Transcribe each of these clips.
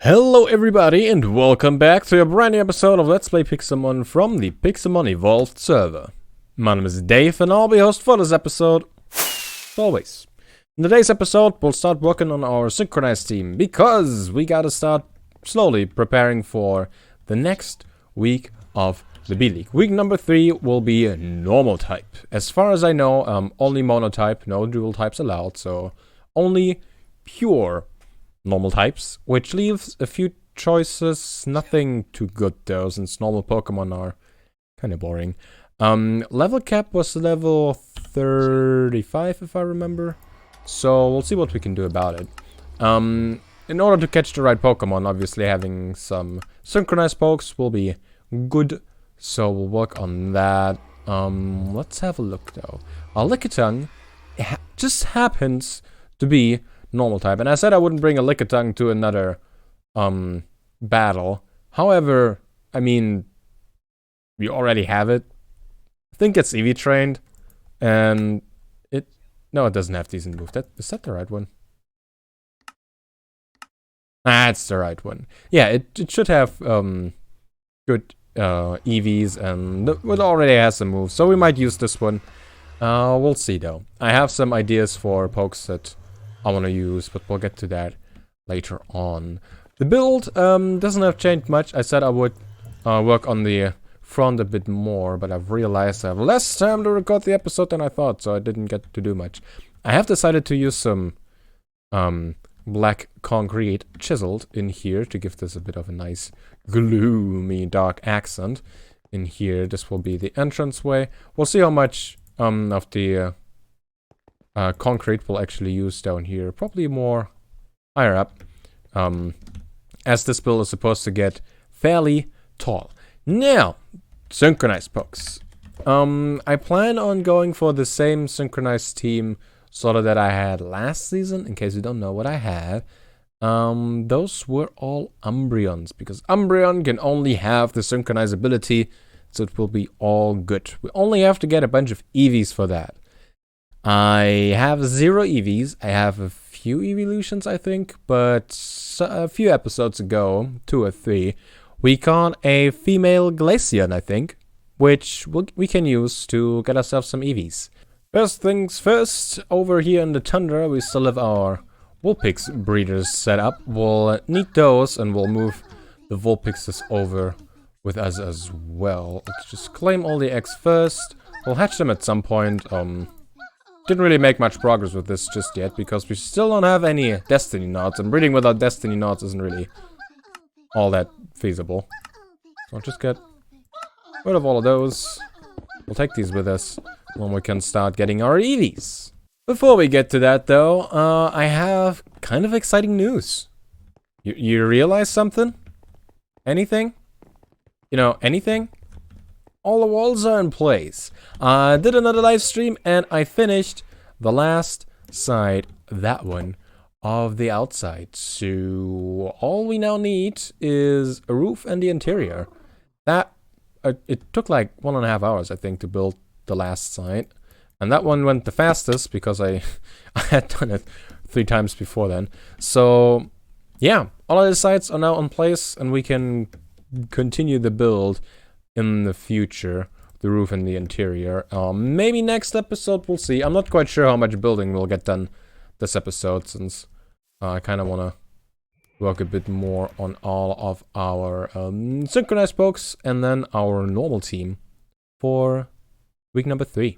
Hello everybody and welcome back to a brand new episode of Let's Play Pixelmon from the Pixelmon Evolved server. My name is Dave and I'll be host for this episode, as always. In today's episode we'll start working on our synchronized team because we gotta start slowly preparing for the next week of the B-League. Week number 3 will be a normal type. As far as I know, only monotype, no dual types allowed, so only pure normal types, which leaves a few choices. Nothing too good though, since normal Pokemon are kind of boring. Level cap was level 35 if I remember, so we'll see what we can do about it. In order to catch the right Pokemon, obviously having some synchronized pokes will be good, so we'll work on that. Let's have a look though. Our Lickitung just happens to be normal type, and I said I wouldn't bring a Lickitung to another battle. However, I mean, we already have it. I think it's Eevee trained, and it doesn't have decent move. Is that the right one? That's the right one. Yeah, it should have good EVs, and it already has some moves, so we might use this one. We'll see though. I have some ideas for pokes that I want to use, but we'll get to that later on. The build doesn't have changed much. I said I would work on the front a bit more, but I've realized I have less time to record the episode than I thought, so I didn't get to do much. I have decided to use some black concrete chiseled in here to give this a bit of a nice gloomy dark accent in here. This will be the entranceway. We'll see how much of the concrete we'll actually use down here, probably more higher up, as this build is supposed to get fairly tall. Now, synchronized pokes. I plan on going for the same synchronized team sort of that I had last season. In case you don't know what I had, those were all Umbreons, because Umbreon can only have the synchronize ability, so it will be all good. We only have to get a bunch of Eevees for that. I have 0 EVs. I have a few evolutions, I think, but a few episodes ago, 2 or 3, we caught a female Glaceon, I think, which we can use to get ourselves some EVs. First things first, over here in the Tundra, we still have our Vulpix breeders set up. We'll need those, and we'll move the Vulpixes over with us as well. Let's just claim all the eggs first. We'll hatch them at some point. Didn't really make much progress with this just yet, because we still don't have any Destiny Nodes, and breeding without Destiny Nodes isn't really all that feasible. So I'll just get rid of all of those. We'll take these with us when we can start getting our EVs. Before we get to that though, I have kind of exciting news. You realize something? Anything? You know, anything? All the walls are in place. I did another live stream and I finished the last side, that one, of the outside. So all we now need is a roof and the interior. That, it took like 1.5 hours, I think, to build the last side. And that one went the fastest because I had done it 3 times before then. So yeah, all of the sides are now in place and we can continue the build in the future, the roof and the interior. Maybe next episode, we'll see. I'm not quite sure how much building will get done this episode, since I kind of want to work a bit more on all of our synchronized pokes and then our normal team for week number 3.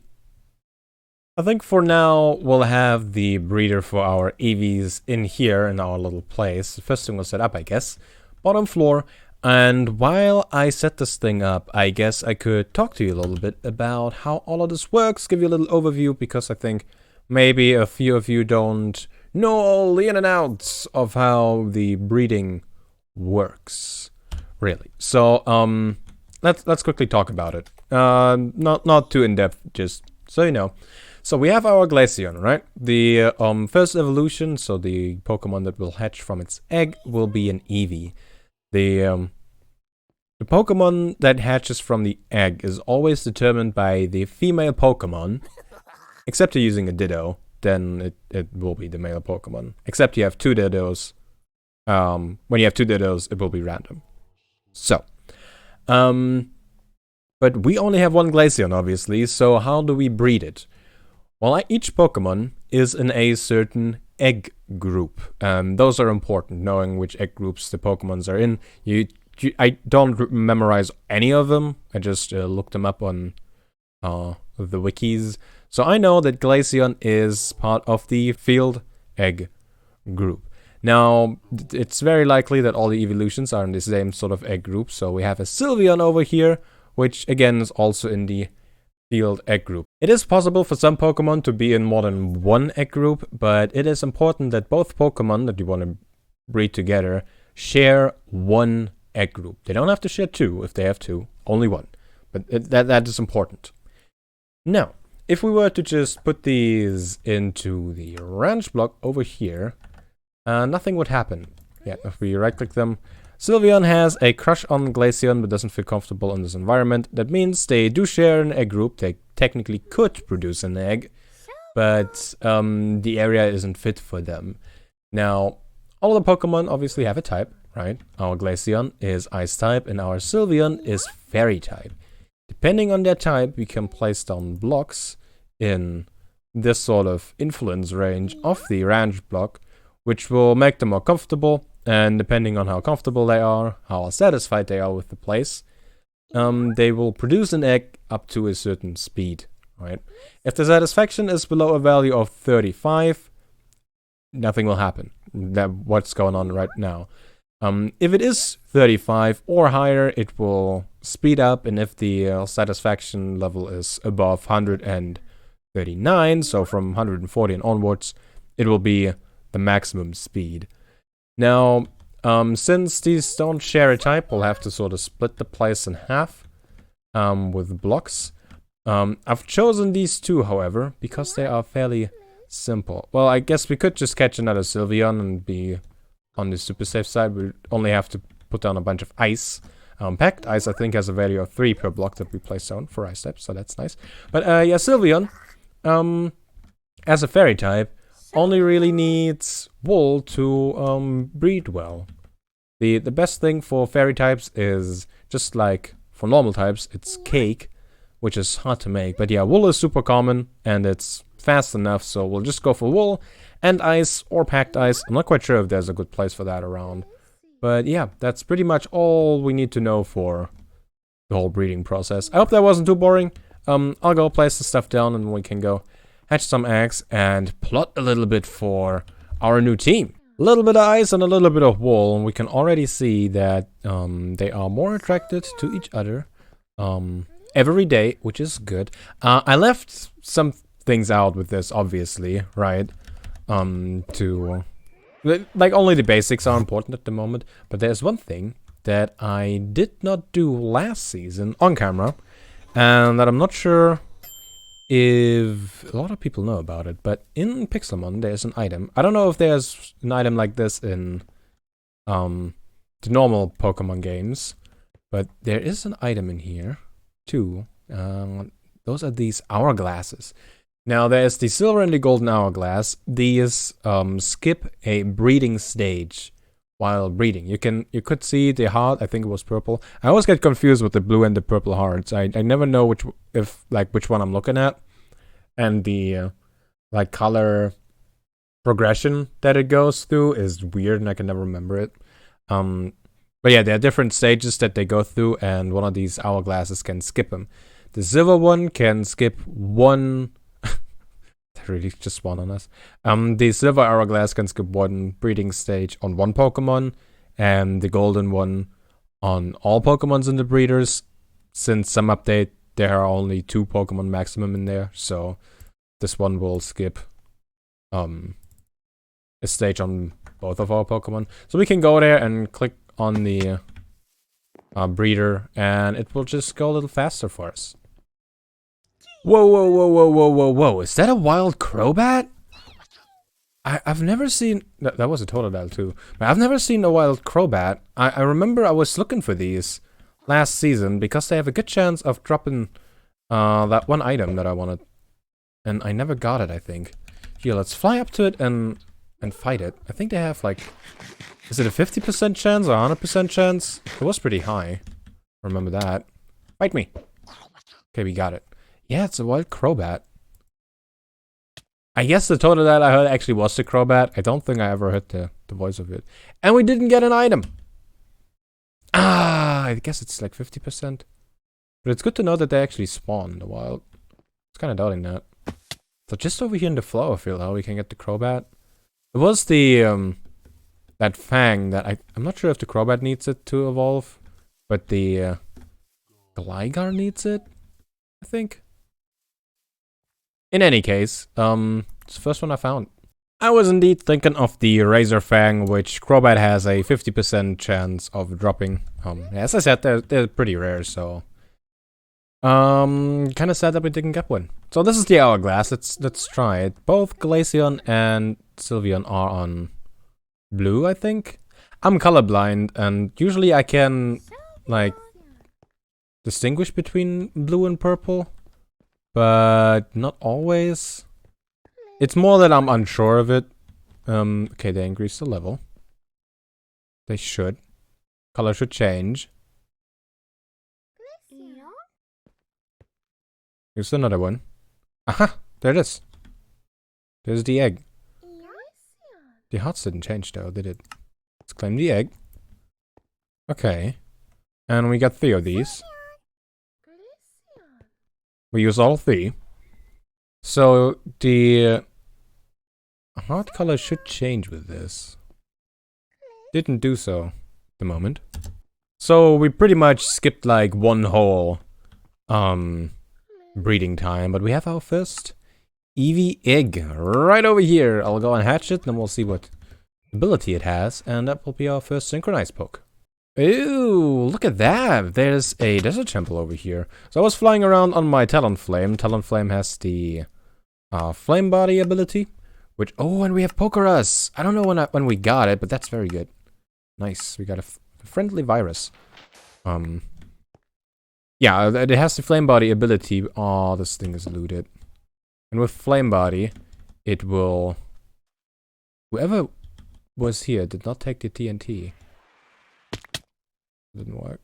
I think for now we'll have the breeder for our EVs in here in our little place. The first thing we'll set up, I guess, bottom floor. And while I set this thing up, I guess I could talk to you a little bit about how all of this works, give you a little overview, because I think maybe a few of you don't know all the in and outs of how the breeding works, really. So, let's quickly talk about it. Not too in-depth, just so you know. So we have our Glaceon, right? The first evolution, so the Pokemon that will hatch from its egg, will be an Eevee. The Pokemon that hatches from the egg is always determined by the female Pokemon, except you're using a Ditto, then it will be the male Pokemon. Except you have 2 Dittos, When you have 2 Dittos, it will be random. So, but we only have 1 Glaceon, obviously, so how do we breed it? Well, each Pokemon is in a certain egg group. Those are important, knowing which egg groups the Pokemons are in. I don't memorize any of them. I just looked them up on the wikis. So I know that Glaceon is part of the field egg group. Now, it's very likely that all the evolutions are in the same sort of egg group. So we have a Sylveon over here, which again is also in the field egg group. It is possible for some Pokemon to be in more than 1 egg group, but it is important that both Pokemon that you want to breed together share 1 egg group. They don't have to share 2 if they have 2, only 1. But that is important. Now, if we were to just put these into the ranch block over here, nothing would happen. Yeah, if we right-click them, Sylveon has a crush on Glaceon but doesn't feel comfortable in this environment. That means they do share an egg group. They technically could produce an egg, but the area isn't fit for them. Now, all the Pokemon obviously have a type, right? Our Glaceon is Ice type and our Sylveon is Fairy type. Depending on their type, we can place down blocks in this sort of influence range of the ranch block, which will make them more comfortable. And depending on how comfortable they are, how satisfied they are with the place, they will produce an egg up to a certain speed, right? If the satisfaction is below a value of 35, nothing will happen. What's going on right now. If it is 35 or higher, it will speed up, and if the satisfaction level is above 139, so from 140 and onwards, it will be the maximum speed. Now, since these don't share a type, we'll have to sort of split the place in half with blocks. I've chosen these 2, however, because they are fairly simple. Well, I guess we could just catch another Sylveon and be on the super safe side. We only have to put down a bunch of ice. Packed ice, I think, has a value of 3 per block that we place down for ice types, so that's nice. But yeah, Sylveon, as a fairy type, only really needs wool to breed well. The best thing for fairy types is, just like for normal types, it's cake, which is hard to make. But yeah, wool is super common and it's fast enough, so we'll just go for wool and ice or packed ice. I'm not quite sure if there's a good place for that around. But yeah, that's pretty much all we need to know for the whole breeding process. I hope that wasn't too boring. I'll go place the stuff down and we can go hatch some eggs and plot a little bit for our new team. A little bit of ice and a little bit of wool, and we can already see that they are more attracted to each other every day, which is good. I left some things out with this, obviously, right? Like, only the basics are important at the moment, but there's one thing that I did not do last season on camera, and that I'm not sure if a lot of people know about it, but in Pixelmon there's an item. I don't know if there's an item like this in the normal Pokemon games, but there is an item in here too. Those are these Hourglasses. Now there's the silver and the golden Hourglass. These skip a breeding stage while breeding. You could see the heart. I think it was purple. I always get confused with the blue and the purple hearts. I never know which one I'm looking at, and the like color progression that it goes through is weird, and I can never remember it. But yeah, there are different stages that they go through, and one of these Hourglasses can skip them. The silver one can skip one. Really just spawned on us. The silver Hourglass can skip one breeding stage on one Pokemon, and the golden one on all Pokemons in the breeders. Since some update, there are only 2 Pokemon maximum in there, so this one will skip a stage on both of our Pokemon. So we can go there and click on the breeder, and it will just go a little faster for us. Whoa, whoa, whoa, whoa, whoa, whoa, whoa. Is that a wild Crobat? I've never seen... That was a Totodile too. But I've never seen a wild Crobat. I remember I was looking for these last season because they have a good chance of dropping that one item that I wanted. And I never got it, I think. Here, let's fly up to it and fight it. I think they have like Is it a 50% chance or 100% chance? It was pretty high. Remember that. Fight me. Okay, we got it. Yeah, it's a wild Crobat. I guess the total that I heard actually was the Crobat. I don't think I ever heard the voice of it. And we didn't get an item. Ah, I guess it's like 50%. But it's good to know that they actually spawn in the wild. It's kind of doubting that. So just over here in the flower field, how we can get the Crobat. It was the, that Fang that I'm not sure if the Crobat needs it to evolve. But the, Gligar needs it, I think. In any case, it's the first one I found. I was indeed thinking of the Razor Fang, which Crobat has a 50% chance of dropping. As I said, they're pretty rare, so... kind of sad that we didn't get one. So this is the Hourglass, let's try it. Both Glaceon and Sylveon are on blue, I think. I'm colorblind, and usually I can, like, distinguish between blue and purple. But not always. It's more that I'm unsure of it. Okay, they increased the level. They should. Color should change. Here's another one. Aha! There it is. There's the egg. The hearts didn't change though, did it? Let's claim the egg. Okay. And we got 3 of these. We use all 3. So the heart color should change with this. Didn't do so at the moment. So we pretty much skipped like one whole breeding time, but we have our first Eevee egg right over here. I'll go and hatch it, then we'll see what ability it has, and that will be our first synchronized poke. Ooh, look at that! There's a desert temple over here. So I was flying around on my Talonflame. Talonflame has the flame body ability, which and we have Pokerus. I don't know when we got it, but that's very good. Nice, we got a friendly virus. Yeah, it has the flame body ability. Oh, this thing is looted. And with flame body, it will. Whoever was here did not take the TNT. Didn't work.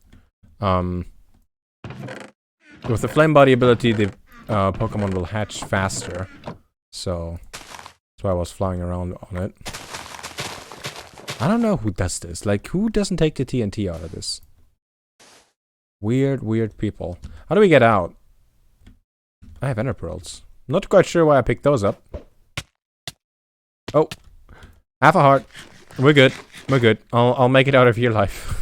With the flame body ability, the Pokemon will hatch faster. So that's why I was flying around on it. I don't know who does this. Like, who doesn't take the TNT out of this? Weird, weird people. How do we get out? I have Ender Pearls. Not quite sure why I picked those up. Oh, half a heart. We're good. We're good. I'll make it out of your life.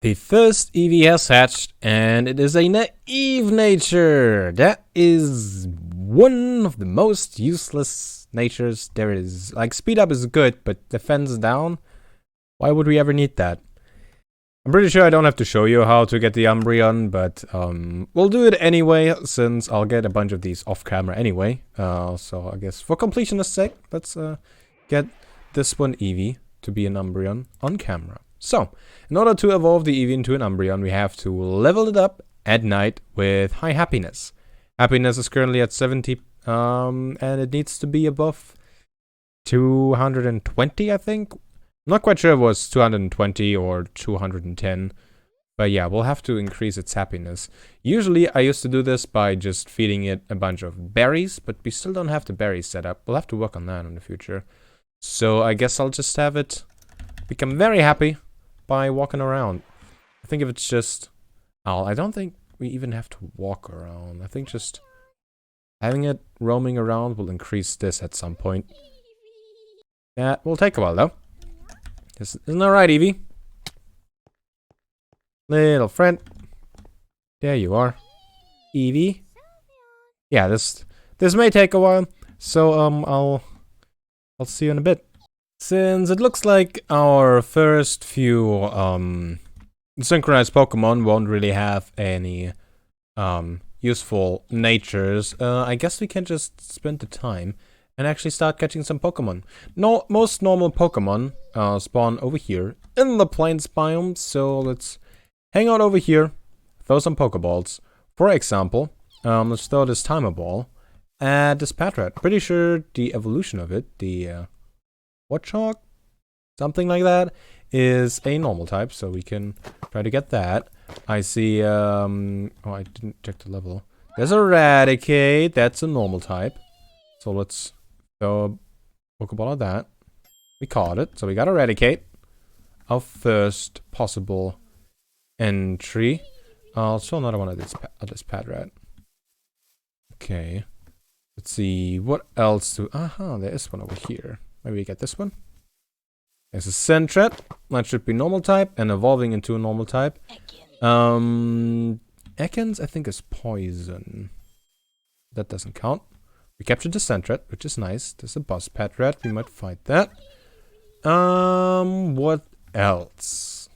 The first Eevee has hatched, and it is a naive nature. That is one of the most useless natures there is. Like, speed up is good, but defense down? Why would we ever need that? I'm pretty sure I don't have to show you how to get the Umbreon, but we'll do it anyway, since I'll get a bunch of these off camera anyway. So I guess for completionist sake, let's get this one Eevee to be an Umbreon on camera. So, in order to evolve the Eevee into an Umbreon, we have to level it up at night with high happiness. Happiness is currently at 70, and it needs to be above 220, I think. I'm not quite sure if it was 220 or 210, but yeah, we'll have to increase its happiness. Usually, I used to do this by just feeding it a bunch of berries, but we still don't have the berries set up. We'll have to work on that in the future. So, I guess I'll just have it become very happy by walking around. I think if it's just... I don't think we even have to walk around. I think just having it roaming around will increase this at some point. That will take a while though. This isn't that right, Eevee? Little friend. There you are. Eevee. Yeah, this may take a while. So I'll see you in a bit. Since it looks like our first few synchronized Pokemon won't really have any useful natures, I guess we can just spend the time and actually start catching some Pokemon. No, most normal Pokemon spawn over here in the plains biome, so let's hang out over here, throw some Pokeballs. For example, let's throw this Timer Ball at this Patrat. Pretty sure the evolution of it, the Watchog? something like that, is a normal type, so we can try to get that. I see, oh, I didn't check the level. There's Eradicate, that's a normal type. So let's throw a Pokeball at that. We caught it, so we got Eradicate. Our first possible entry. I'll show another one of this Padrat. Okay. Let's see, what else do... Aha, there is one over here. Maybe we get this one. There's a Sentret. That should be normal type and evolving into a normal type. Ekans, I think, is poison. That doesn't count. We captured the Sentret, which is nice. There's a boss Padrat. We might fight that. What else?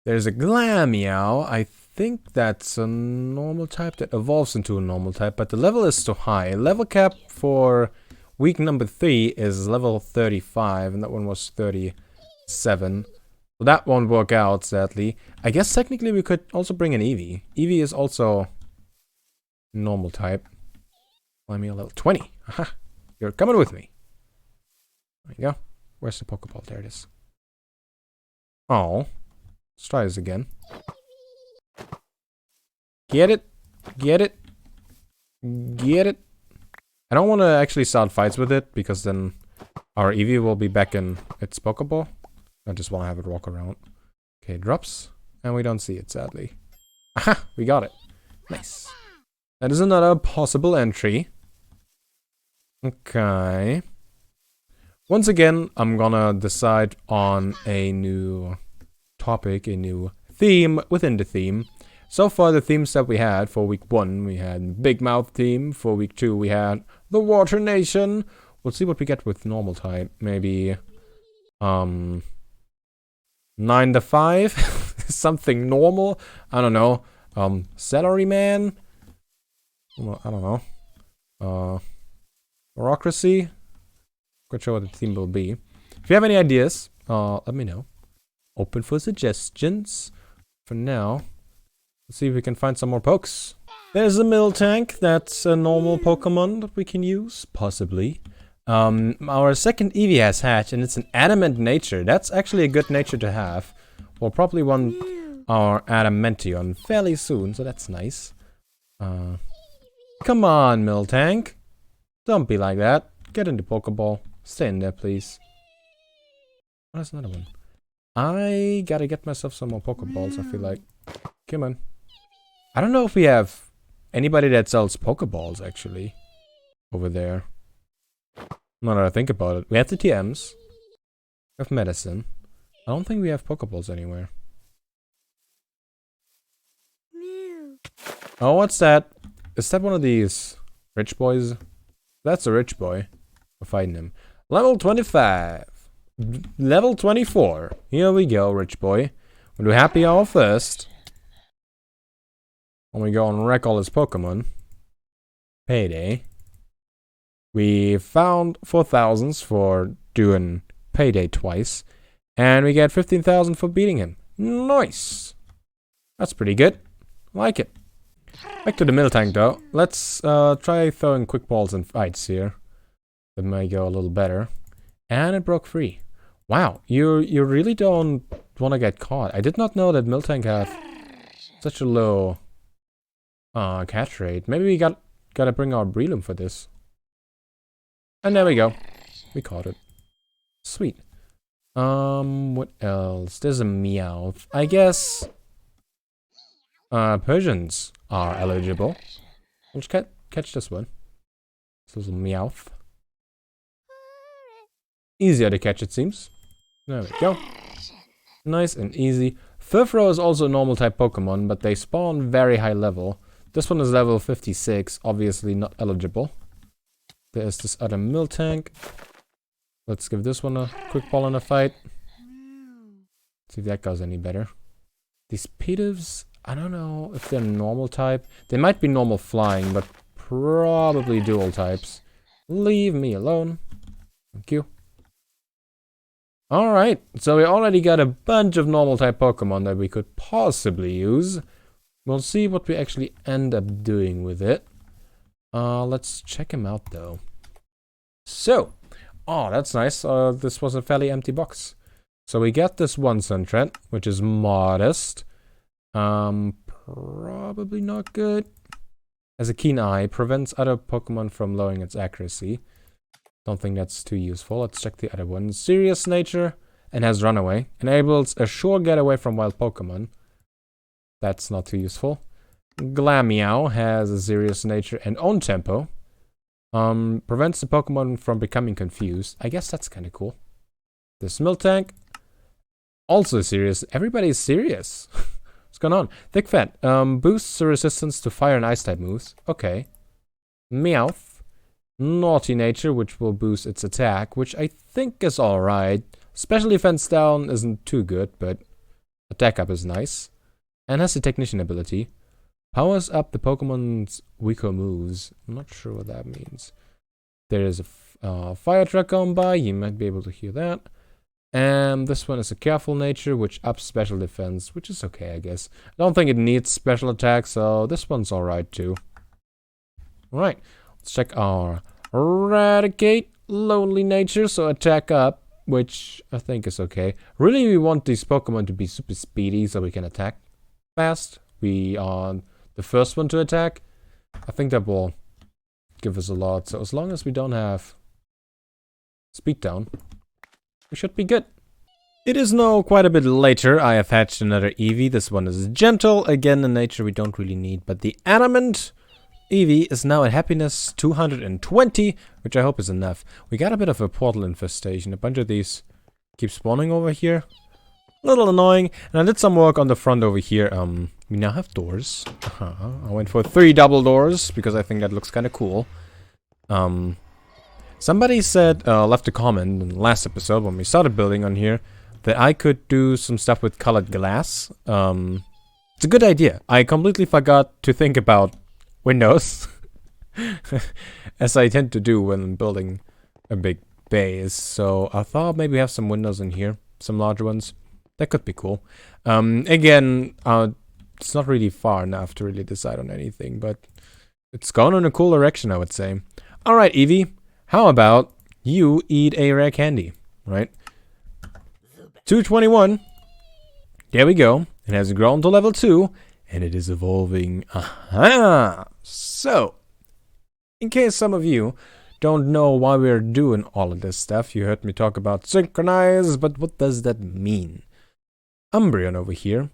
There's a Glameow. I think that's a normal type that evolves into a normal type, but the level is too high. Level cap for week number 3 is level 35, and that one was 37. So that won't work out, sadly. I guess technically we could also bring an Eevee. Eevee is also normal type. Let me a level 20. Aha! You're coming with me. There you go. Where's the Pokeball? There it is. Oh. Let's try this again. Get it. Get it. Get it. I don't want to actually start fights with it, because then our Eevee will be back in its Pokeball. I just want to have it walk around. Okay, it drops. And we don't see it, sadly. Aha! We got it. Nice. That is another possible entry. Okay. Once again, I'm gonna decide on a new topic, a new theme within the theme. So far, the themes that we had for week 1, we had Big Mouth theme. For week 2, we had the Water Nation. We'll see what we get with normal type. Maybe, 9 to 5? Something normal? I don't know. Celery Man? Well, I don't know. Bureaucracy? Quite sure what the theme will be. If you have any ideas, let me know. Open for suggestions. For now, let's see if we can find some more pokes. There's a Miltank. That's a normal Pokemon that we can use, possibly. Our second Eevee has hatched, and it's an adamant nature. That's actually a good nature to have. We'll probably want our Adamantium fairly soon, so that's nice. Come on, Miltank. Don't be like that. Get in the Pokeball. Stay in there, please. Oh, there's another one. I gotta get myself some more Pokeballs, I feel like. Come on. I don't know if we have anybody that sells Pokeballs, actually. Over there. Now that I think about it. We have the TMs. We have medicine. I don't think we have Pokeballs anywhere. Oh, what's that? Is that one of these rich boys? That's a rich boy. We're fighting him. Level 25. Level 24. Here we go, rich boy. We'll do Happy Hour first. When we go and wreck all his Pokemon. Payday. We found 4,000s for doing Payday twice. And we get 15,000 for beating him. Nice. That's pretty good. Like it. Back to the Miltank though. Let's try throwing quick balls and fights here. That might go a little better. And it broke free. Wow, you really don't want to get caught. I did not know that Miltank had such a low catch rate. Maybe we gotta bring our Breloom for this. And there we go. We caught it. Sweet. What else? There's a Meowth. I guess Persians are eligible. Let's catch this one. This little Meowth. Easier to catch, it seems. There we go. Nice and easy. Furfrou is also a normal type Pokemon, but they spawn very high level. This one is level 56, obviously not eligible. There's this other Miltank. Let's give this one a quick ball in a fight. See if that goes any better. These Petivs, I don't know if they're normal type. They might be normal flying, but probably dual types. Leave me alone. Thank you. Alright, so we already got a bunch of normal type Pokemon that we could possibly use. We'll see what we actually end up doing with it. Let's check him out though. So, oh, that's nice. This was a fairly empty box. So we get this one Suntrend, which is modest. Probably not good. Has a keen eye, prevents other Pokemon from lowering its accuracy. Don't think that's too useful. Let's check the other one. Serious nature and has runaway. Enables a sure getaway from wild Pokemon. That's not too useful. Glameow has a serious nature and own tempo. Prevents the Pokemon from becoming confused. I guess that's kind of cool. This Miltank, also serious. Everybody's serious. What's going on? Thick Fat, boosts the resistance to fire and ice type moves. Okay. Meowth, naughty nature, which will boost its attack, which I think is alright. Special defense down isn't too good, but attack up is nice. And has the technician ability. Powers up the Pokemon's weaker moves. I'm not sure what that means. There is a fire truck going by. You might be able to hear that. And this one is a careful nature, which ups special defense, which is okay, I guess. I don't think it needs special attack, so this one's alright too. Alright, let's check our Eradicate, lonely nature, so attack up, which I think is okay. Really, we want these Pokemon to be super speedy so we can attack fast. We are the first one to attack. I think that will give us a lot, so as long as we don't have speed down, we should be good. It is now quite a bit later. I have hatched another Eevee. This one is gentle. Again, a nature we don't really need. But the adamant Eevee is now at happiness 220, which I hope is enough. We got a bit of a portal infestation. A bunch of these keep spawning over here. A little annoying. And I did some work on the front over here. We now have doors. I went for 3 double doors because I think that looks kind of cool. Somebody said, left a comment in the last episode when we started building on here, that I could do some stuff with colored glass. It's a good idea. I completely forgot to think about windows, as I tend to do when building a big base. So I thought maybe have some windows in here, some larger ones. That could be cool. Again, it's not really far enough to really decide on anything, but it's gone in a cool direction, I would say. Alright, Eevee. How about you eat a rare candy, right? 221. There we go. It has grown to level 2, and it is evolving. Aha! So, in case some of you don't know why we're doing all of this stuff, you heard me talk about Synchronize, but what does that mean? Umbreon over here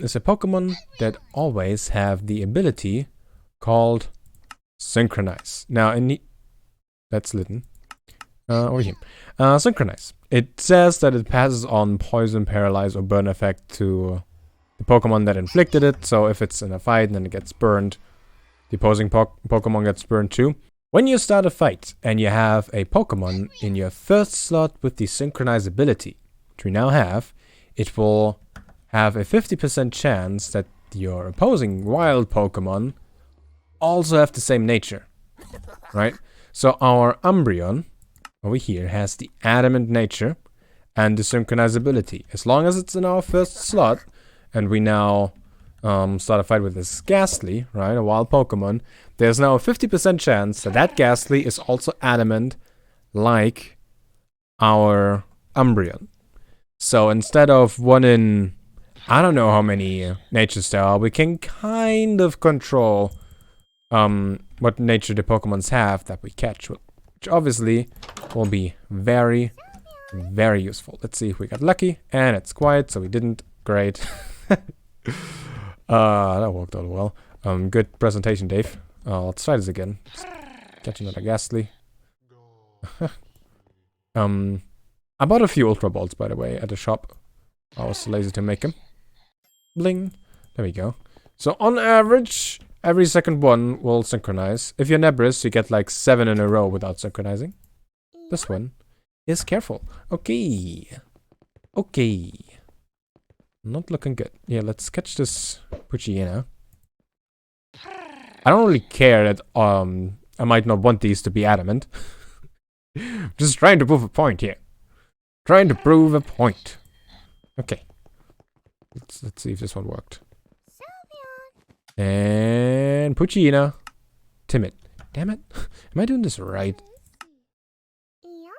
is a Pokemon that always have the ability called Synchronize. Now, that's Litten. Over here. Synchronize. It says that it passes on poison, paralyze, or burn effect to the Pokemon that inflicted it. So if it's in a fight and then it gets burned, the opposing Pokemon gets burned too. When you start a fight and you have a Pokemon in your first slot with the Synchronize ability, which we now have, it will have a 50% chance that your opposing wild Pokemon also have the same nature, right? So our Umbreon over here has the adamant nature and the Synchronize ability. As long as it's in our first slot, and we now start a fight with this Ghastly, right, a wild Pokemon, there's now a 50% chance that that Ghastly is also adamant like our Umbreon. So instead of 1 in, I don't know how many natures there are, we can kind of control what nature the Pokemons have that we catch, which obviously will be very, very useful. Let's see if we got lucky, and it's quiet, so we didn't. Great. That worked out well. Good presentation, Dave. Let's try this again. Let's catch another Ghastly. I bought a few Ultra Balls, by the way, at the shop. I was lazy to make them. Bling. There we go. So on average, every second one will synchronize. If you're Nebris, you get like 7 in a row without synchronizing. This one is careful. Okay. Okay. Not looking good. Yeah, let's catch this Poochyena. I don't really care that I might not want these to be adamant. Just trying to prove a point here. Trying to prove a point. Okay. Let's see if this one worked. And Poochyena. Timid. Damn it. Am I doing this right?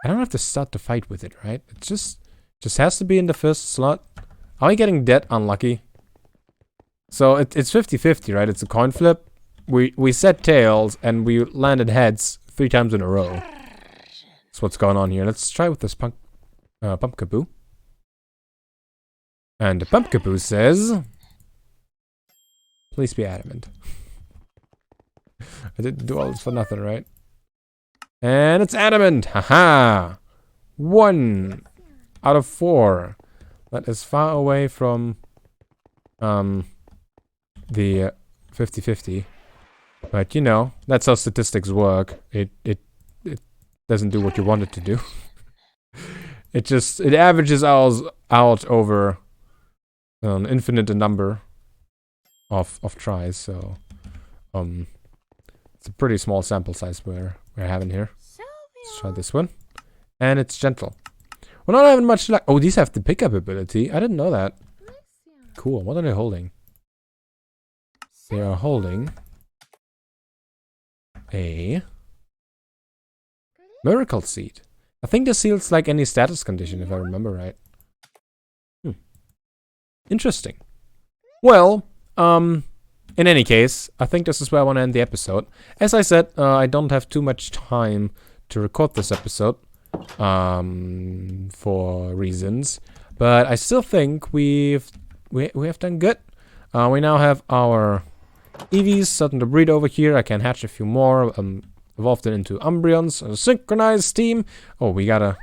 I don't have to start the fight with it, right? It's just Just has to be in the first slot. Are we getting that unlucky? So it's 50-50, right? It's a coin flip. We set tails and we landed heads 3 times in a row. That's what's going on here. Let's try with this Pumpkaboo. And the Pumpkaboo says, please be adamant. I didn't do all this for nothing, right? And it's adamant! Haha! 1 out of 4. That is far away from the 50-50. But you know, that's how statistics work. It doesn't do what you want it to do. It averages out over an infinite number of tries, so it's a pretty small sample size we're having here. Let's try this one. And it's gentle. We're not having much luck. Oh, these have the pickup ability. I didn't know that. Cool. What are they holding? They are holding a Miracle Seed. I think this heals like any status condition, if I remember right. Interesting. Well, in any case, I think this is where I want to end the episode. As I said, I don't have too much time to record this episode, for reasons, but I still think we have done good. We now have our Eevees starting to breed over here. I can hatch a few more, evolved it into Umbreons, a synchronized team. Oh, we gotta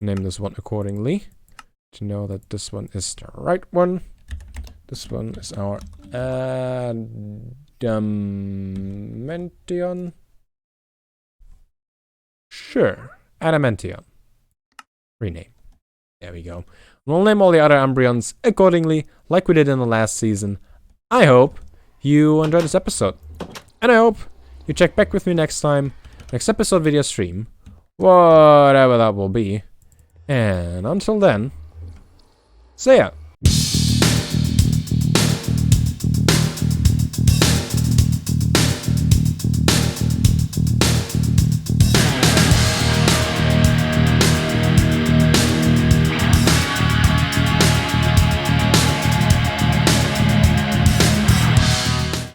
name this one accordingly to know that this one is the right one. This one is our Adamantium. Sure, Adamantium. Rename. There we go. We'll name all the other Umbreons accordingly, like we did in the last season. I hope you enjoyed this episode. And I hope you check back with me next time. Next episode video stream. Whatever that will be. And until then, see ya.